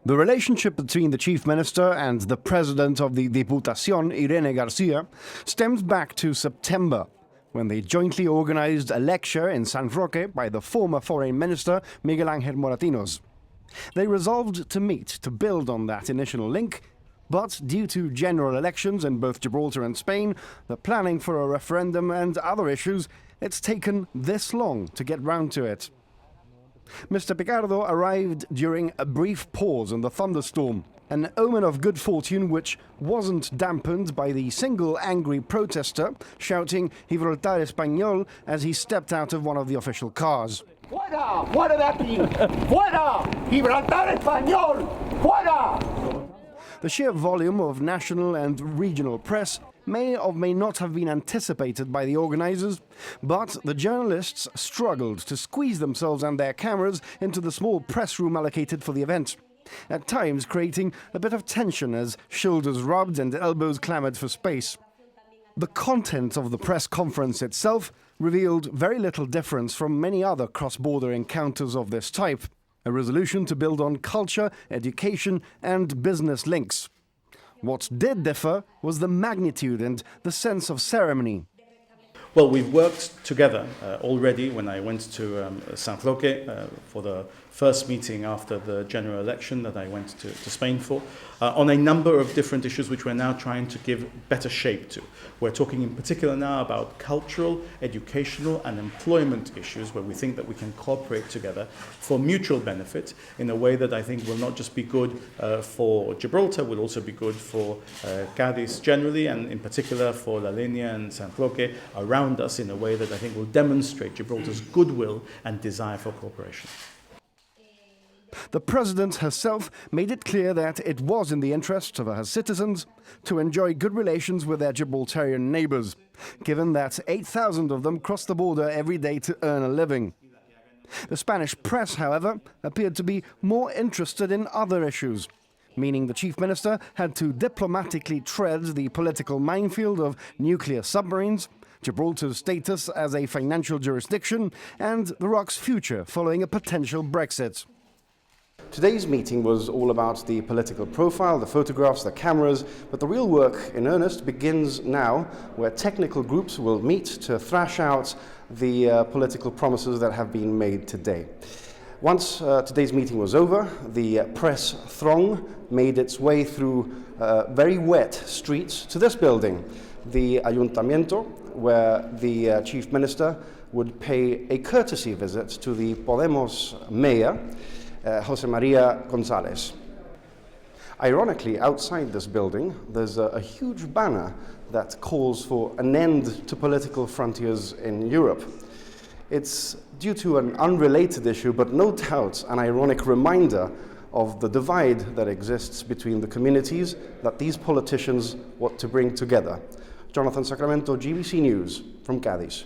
The relationship between the Chief Minister and the President of the Diputacion, Irene Garcia, stems back to September, when they jointly organized a lecture in San Roque by the former Foreign Minister, Miguel Ángel Moratinos. They resolved to meet to build on that initial link, but due to general elections in both Gibraltar and Spain, the planning for a referendum and other issues, it's taken this long to get round to it. Mr. Picardo arrived during a brief pause in the thunderstorm, an omen of good fortune which wasn't dampened by the single angry protester shouting Gibraltar Español as he stepped out of one of the official cars. Fuera! Fuera de aquí! Fuera! Gibraltar Español! Fuera! The sheer volume of national and regional press may or may not have been anticipated by the organizers, but the journalists struggled to squeeze themselves and their cameras into the small press room allocated for the event, at times creating a bit of tension as shoulders rubbed and elbows clamored for space. The content of the press conference itself revealed very little difference from many other cross-border encounters of this type, a resolution to build on culture, education and business links. What did differ was the magnitude and the sense of ceremony. Well, we've worked together already when I went to San Roque for the first meeting after the general election that I went to Spain for, on a number of different issues which we're now trying to give better shape to. We're talking in particular now about cultural, educational and employment issues where we think that we can cooperate together for mutual benefit in a way that I think will not just be good for Gibraltar, will also be good for Cadiz generally and in particular for La Línea and San Roque around us in a way that I think will demonstrate Gibraltar's goodwill and desire for cooperation. The President herself made it clear that it was in the interests of her citizens to enjoy good relations with their Gibraltarian neighbours, given that 8,000 of them cross the border every day to earn a living. The Spanish press, however, appeared to be more interested in other issues, meaning the Chief Minister had to diplomatically tread the political minefield of nuclear submarines, Gibraltar's status as a financial jurisdiction, and the ROC's future following a potential Brexit. Today's meeting was all about the political profile, the photographs, the cameras, but the real work in earnest begins now, where technical groups will meet to thrash out the political promises that have been made today. Once today's meeting was over, the press throng made its way through very wet streets to this building, the Ayuntamiento, where the Chief Minister would pay a courtesy visit to the Podemos mayor, José María González. Ironically, outside this building, there's a huge banner that calls for an end to political frontiers in Europe. It's due to an unrelated issue, but no doubt an ironic reminder of the divide that exists between the communities that these politicians want to bring together. Jonathan Sacramento, GBC News, from Cadiz.